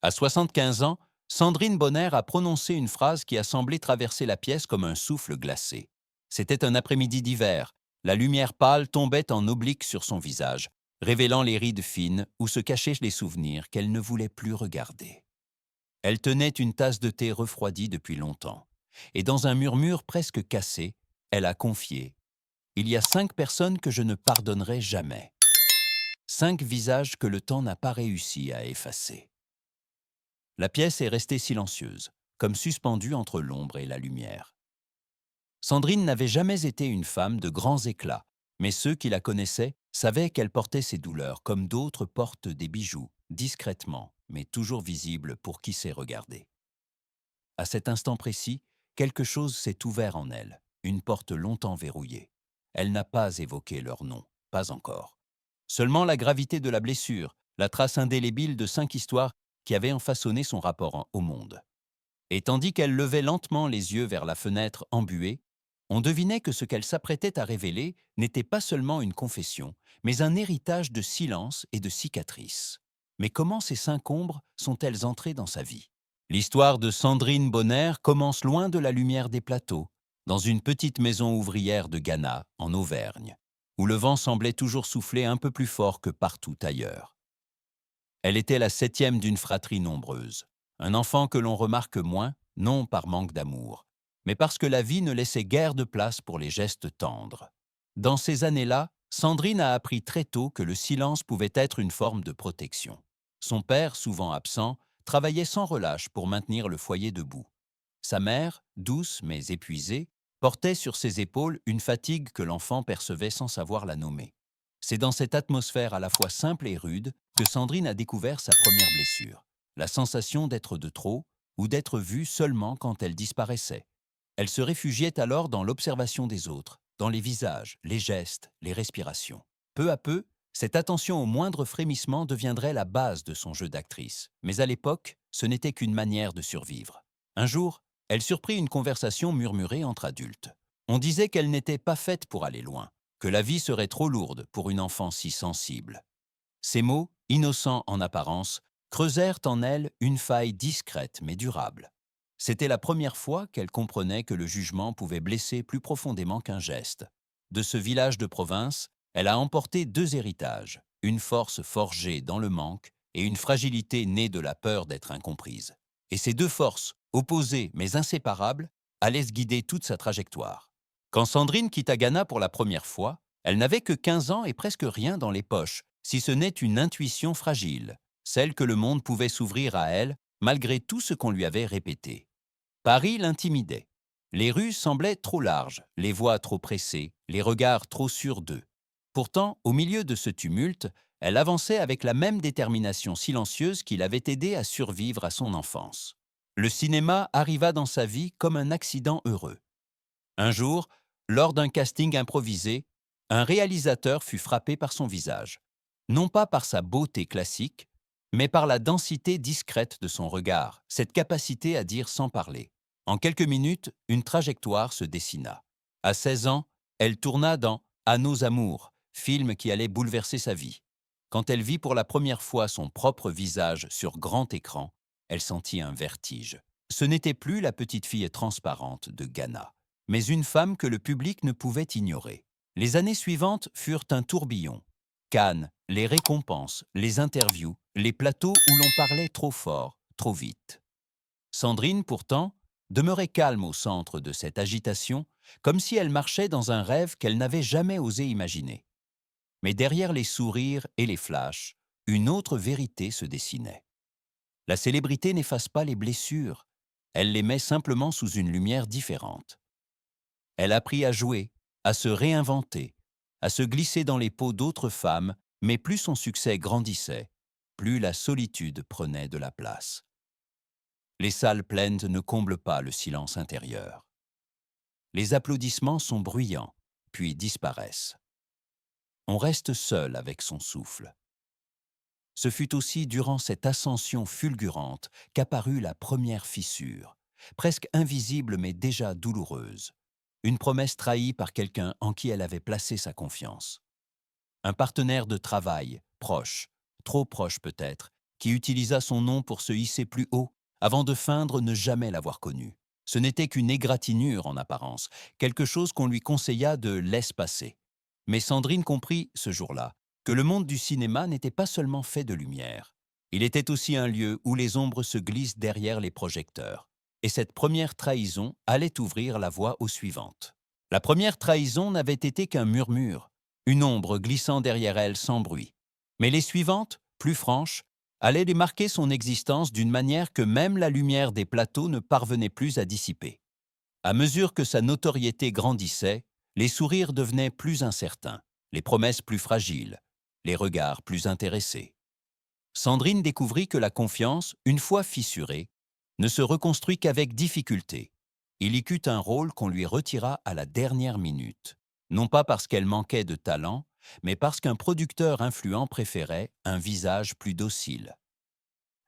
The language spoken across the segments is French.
À 75 ans, Sandrine Bonner a prononcé une phrase qui a semblé traverser la pièce comme un souffle glacé. C'était un après-midi d'hiver. La lumière pâle tombait en oblique sur son visage, révélant les rides fines où se cachaient les souvenirs qu'elle ne voulait plus regarder. Elle tenait une tasse de thé refroidie depuis longtemps. Et dans un murmure presque cassé, elle a confié : « Il y a 5 personnes que je ne pardonnerai jamais. 5 visages que le temps n'a pas réussi à effacer. » La pièce est restée silencieuse, comme suspendue entre l'ombre et la lumière. Sandrine n'avait jamais été une femme de grands éclats, mais ceux qui la connaissaient savaient qu'elle portait ses douleurs comme d'autres portent des bijoux, discrètement, mais toujours visibles pour qui sait regarder. À cet instant précis, quelque chose s'est ouvert en elle, une porte longtemps verrouillée. Elle n'a pas évoqué leur nom, pas encore. Seulement la gravité de la blessure, la trace indélébile de 5 histoires qui avaient enfaçonné son rapport au monde. Et tandis qu'elle levait lentement les yeux vers la fenêtre embuée, on devinait que ce qu'elle s'apprêtait à révéler n'était pas seulement une confession, mais un héritage de silence et de cicatrices. Mais comment ces 5 ombres sont-elles entrées dans sa vie ? L'histoire de Sandrine Bonner commence loin de la lumière des plateaux, dans une petite maison ouvrière de Ghana, en Auvergne, où le vent semblait toujours souffler un peu plus fort que partout ailleurs. Elle était la 7e d'une fratrie nombreuse, un enfant que l'on remarque moins, non par manque d'amour, mais parce que la vie ne laissait guère de place pour les gestes tendres. Dans ces années-là, Sandrine a appris très tôt que le silence pouvait être une forme de protection. Son père, souvent absent, travaillait sans relâche pour maintenir le foyer debout. Sa mère, douce mais épuisée, portait sur ses épaules une fatigue que l'enfant percevait sans savoir la nommer. C'est dans cette atmosphère à la fois simple et rude que Sandrine a découvert sa première blessure, la sensation d'être de trop ou d'être vue seulement quand elle disparaissait. Elle se réfugiait alors dans l'observation des autres, dans les visages, les gestes, les respirations. Peu à peu, cette attention au moindre frémissement deviendrait la base de son jeu d'actrice. Mais à l'époque, ce n'était qu'une manière de survivre. Un jour, elle surprit une conversation murmurée entre adultes. On disait qu'elle n'était pas faite pour aller loin, que la vie serait trop lourde pour une enfant si sensible. Ces mots, innocents en apparence, creusèrent en elle une faille discrète mais durable. C'était la première fois qu'elle comprenait que le jugement pouvait blesser plus profondément qu'un geste. De ce village de province, elle a emporté 2 héritages, une force forgée dans le manque et une fragilité née de la peur d'être incomprise. Et ces 2 forces, opposées mais inséparables, allaient guider toute sa trajectoire. Quand Sandrine quitta Ghana pour la première fois, elle n'avait que 15 ans et presque rien dans les poches, si ce n'est une intuition fragile, celle que le monde pouvait s'ouvrir à elle, malgré tout ce qu'on lui avait répété. Paris l'intimidait. Les rues semblaient trop larges, les voix trop pressées, les regards trop sûrs d'eux. Pourtant, au milieu de ce tumulte, elle avançait avec la même détermination silencieuse qui l'avait aidée à survivre à son enfance. Le cinéma arriva dans sa vie comme un accident heureux. Un jour, lors d'un casting improvisé, un réalisateur fut frappé par son visage. Non pas par sa beauté classique, mais par la densité discrète de son regard, cette capacité à dire sans parler. En quelques minutes, une trajectoire se dessina. À 16 ans, elle tourna dans À nos amours, film qui allait bouleverser sa vie. Quand elle vit pour la première fois son propre visage sur grand écran, elle sentit un vertige. Ce n'était plus la petite fille transparente de Ghana, mais une femme que le public ne pouvait ignorer. Les années suivantes furent un tourbillon. Cannes, les récompenses, les interviews, les plateaux où l'on parlait trop fort, trop vite. Sandrine, pourtant, demeurait calme au centre de cette agitation, comme si elle marchait dans un rêve qu'elle n'avait jamais osé imaginer. Mais derrière les sourires et les flashs, une autre vérité se dessinait. La célébrité n'efface pas les blessures, elle les met simplement sous une lumière différente. Elle apprit à jouer, à se réinventer, à se glisser dans les peaux d'autres femmes, mais plus son succès grandissait, plus la solitude prenait de la place. Les salles pleines ne comblent pas le silence intérieur. Les applaudissements sont bruyants, puis disparaissent. On reste seul avec son souffle. Ce fut aussi durant cette ascension fulgurante qu'apparut la première fissure, presque invisible mais déjà douloureuse. Une promesse trahie par quelqu'un en qui elle avait placé sa confiance. Un partenaire de travail, proche, trop proche peut-être, qui utilisa son nom pour se hisser plus haut, avant de feindre ne jamais l'avoir connu. Ce n'était qu'une égratignure en apparence, quelque chose qu'on lui conseilla de laisser passer. Mais Sandrine comprit, ce jour-là, que le monde du cinéma n'était pas seulement fait de lumière. Il était aussi un lieu où les ombres se glissent derrière les projecteurs. Et cette première trahison allait ouvrir la voie aux suivantes. La première trahison n'avait été qu'un murmure, une ombre glissant derrière elle sans bruit. Mais les suivantes, plus franches, allaient démarquer son existence d'une manière que même la lumière des plateaux ne parvenait plus à dissiper. À mesure que sa notoriété grandissait, les sourires devenaient plus incertains, les promesses plus fragiles, les regards plus intéressés. Sandrine découvrit que la confiance, une fois fissurée, ne se reconstruit qu'avec difficulté. Il y eut un rôle qu'on lui retira à la dernière minute, non pas parce qu'elle manquait de talent, mais parce qu'un producteur influent préférait un visage plus docile.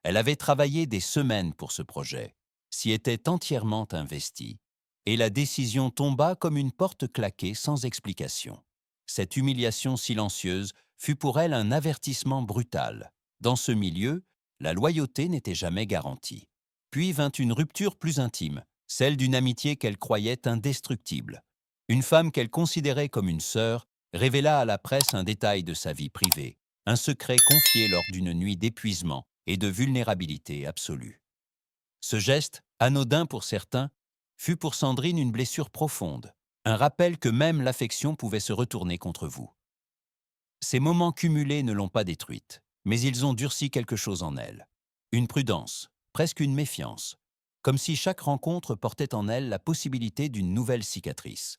Elle avait travaillé des semaines pour ce projet, s'y était entièrement investie, et la décision tomba comme une porte claquée sans explication. Cette humiliation silencieuse fut pour elle un avertissement brutal. Dans ce milieu, la loyauté n'était jamais garantie. Puis vint une rupture plus intime, celle d'une amitié qu'elle croyait indestructible. Une femme qu'elle considérait comme une sœur révéla à la presse un détail de sa vie privée, un secret confié lors d'une nuit d'épuisement et de vulnérabilité absolue. Ce geste, anodin pour certains, fut pour Sandrine une blessure profonde, un rappel que même l'affection pouvait se retourner contre vous. Ces moments cumulés ne l'ont pas détruite, mais ils ont durci quelque chose en elle. Une prudence, presque une méfiance, comme si chaque rencontre portait en elle la possibilité d'une nouvelle cicatrice.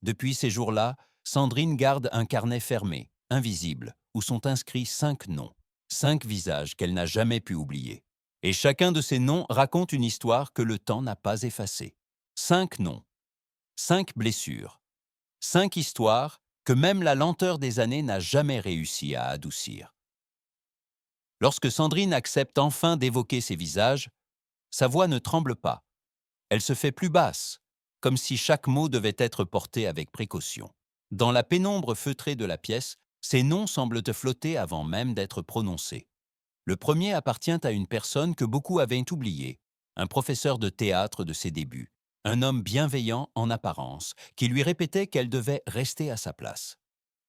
Depuis ces jours-là, Sandrine garde un carnet fermé, invisible, où sont inscrits 5 noms, 5 visages qu'elle n'a jamais pu oublier. Et chacun de ces noms raconte une histoire que le temps n'a pas effacée. 5 noms, 5 blessures, 5 histoires que même la lenteur des années n'a jamais réussi à adoucir. Lorsque Sandrine accepte enfin d'évoquer ces visages, sa voix ne tremble pas. Elle se fait plus basse, comme si chaque mot devait être porté avec précaution. Dans la pénombre feutrée de la pièce, ces noms semblent flotter avant même d'être prononcés. Le premier appartient à une personne que beaucoup avaient oubliée, un professeur de théâtre de ses débuts, un homme bienveillant en apparence, qui lui répétait qu'elle devait rester à sa place.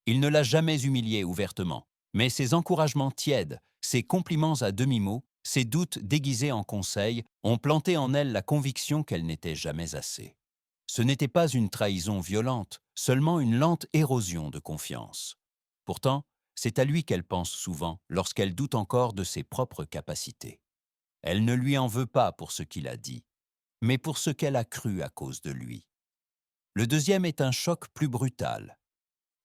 Il ne l'a jamais humiliée ouvertement, mais ses encouragements tièdes, ses compliments à demi-mot, ses doutes déguisés en conseils ont planté en elle la conviction qu'elle n'était jamais assez. Ce n'était pas une trahison violente, seulement une lente érosion de confiance. Pourtant, c'est à lui qu'elle pense souvent lorsqu'elle doute encore de ses propres capacités. Elle ne lui en veut pas pour ce qu'il a dit, mais pour ce qu'elle a cru à cause de lui. Le deuxième est un choc plus brutal.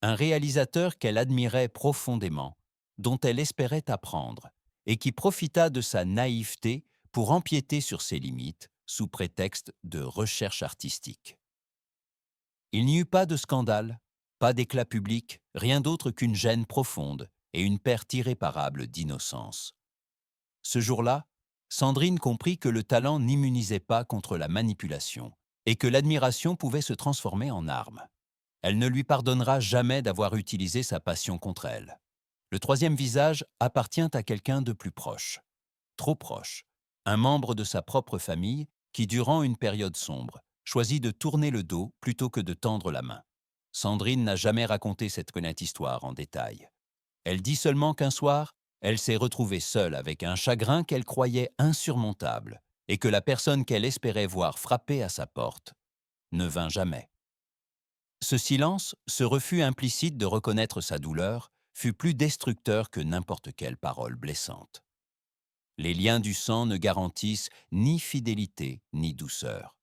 Un réalisateur qu'elle admirait profondément, dont elle espérait apprendre, et qui profita de sa naïveté pour empiéter sur ses limites sous prétexte de recherche artistique. Il n'y eut pas de scandale, pas d'éclat public, rien d'autre qu'une gêne profonde et une perte irréparable d'innocence. Ce jour-là, Sandrine comprit que le talent n'immunisait pas contre la manipulation et que l'admiration pouvait se transformer en arme. Elle ne lui pardonnera jamais d'avoir utilisé sa passion contre elle. Le troisième visage appartient à quelqu'un de plus proche, trop proche, un membre de sa propre famille qui, durant une période sombre, choisit de tourner le dos plutôt que de tendre la main. Sandrine n'a jamais raconté cette honnête histoire en détail. Elle dit seulement qu'un soir, elle s'est retrouvée seule avec un chagrin qu'elle croyait insurmontable et que la personne qu'elle espérait voir frapper à sa porte ne vint jamais. Ce silence, ce refus implicite de reconnaître sa douleur, fut plus destructeur que n'importe quelle parole blessante. Les liens du sang ne garantissent ni fidélité ni douceur.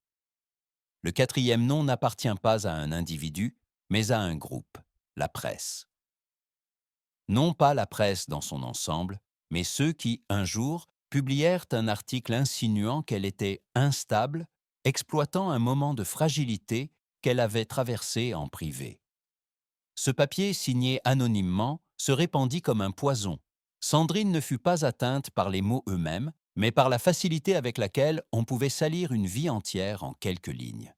Le quatrième nom n'appartient pas à un individu, mais à un groupe, la presse. Non pas la presse dans son ensemble, mais ceux qui, un jour, publièrent un article insinuant qu'elle était instable, exploitant un moment de fragilité qu'elle avait traversé en privé. Ce papier, signé anonymement, se répandit comme un poison. Sandrine ne fut pas atteinte par les mots eux-mêmes, mais par la facilité avec laquelle on pouvait salir une vie entière en quelques lignes.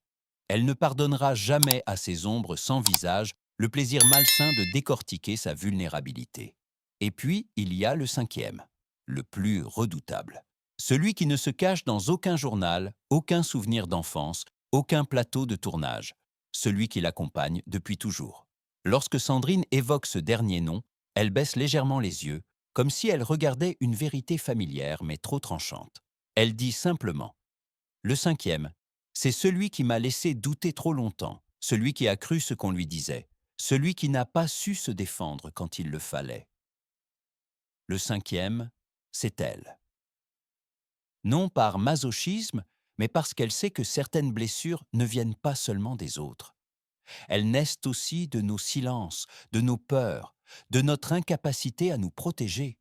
Elle ne pardonnera jamais à ces ombres sans visage le plaisir malsain de décortiquer sa vulnérabilité. Et puis, il y a le cinquième, le plus redoutable. Celui qui ne se cache dans aucun journal, aucun souvenir d'enfance, aucun plateau de tournage. Celui qui l'accompagne depuis toujours. Lorsque Sandrine évoque ce dernier nom, elle baisse légèrement les yeux, comme si elle regardait une vérité familière mais trop tranchante. Elle dit simplement « Le cinquième, c'est celui qui m'a laissé douter trop longtemps, celui qui a cru ce qu'on lui disait, celui qui n'a pas su se défendre quand il le fallait. » Le cinquième, c'est elle. Non par masochisme, mais parce qu'elle sait que certaines blessures ne viennent pas seulement des autres. Elles naissent aussi de nos silences, de nos peurs, de notre incapacité à nous protéger.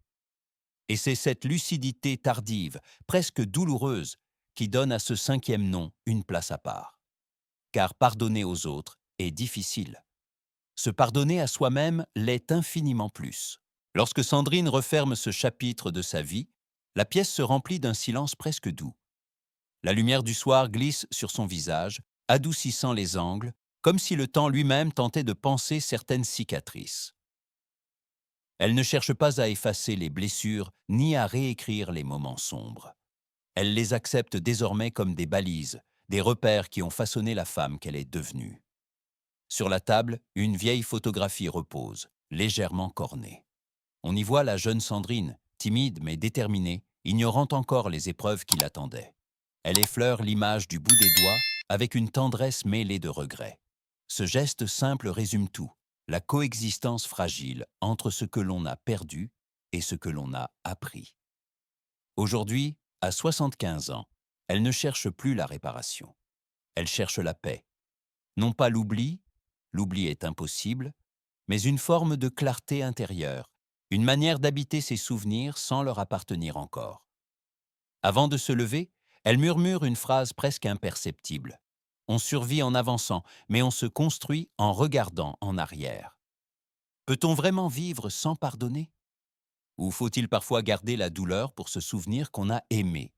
Et c'est cette lucidité tardive, presque douloureuse, qui donne à ce cinquième nom une place à part. Car pardonner aux autres est difficile. Se pardonner à soi-même l'est infiniment plus. Lorsque Sandrine referme ce chapitre de sa vie, la pièce se remplit d'un silence presque doux. La lumière du soir glisse sur son visage, adoucissant les angles, comme si le temps lui-même tentait de panser certaines cicatrices. Elle ne cherche pas à effacer les blessures ni à réécrire les moments sombres. Elle les accepte désormais comme des balises, des repères qui ont façonné la femme qu'elle est devenue. Sur la table, une vieille photographie repose, légèrement cornée. On y voit la jeune Sandrine, timide mais déterminée, ignorant encore les épreuves qui l'attendaient. Elle effleure l'image du bout des doigts avec une tendresse mêlée de regret. Ce geste simple résume tout, la coexistence fragile entre ce que l'on a perdu et ce que l'on a appris. Aujourd'hui, à 75 ans, elle ne cherche plus la réparation. Elle cherche la paix. Non pas l'oubli est impossible, mais une forme de clarté intérieure, une manière d'habiter ses souvenirs sans leur appartenir encore. Avant de se lever, elle murmure une phrase presque imperceptible. On survit en avançant, mais on se construit en regardant en arrière. Peut-on vraiment vivre sans pardonner? Ou faut-il parfois garder la douleur pour se souvenir qu'on a aimé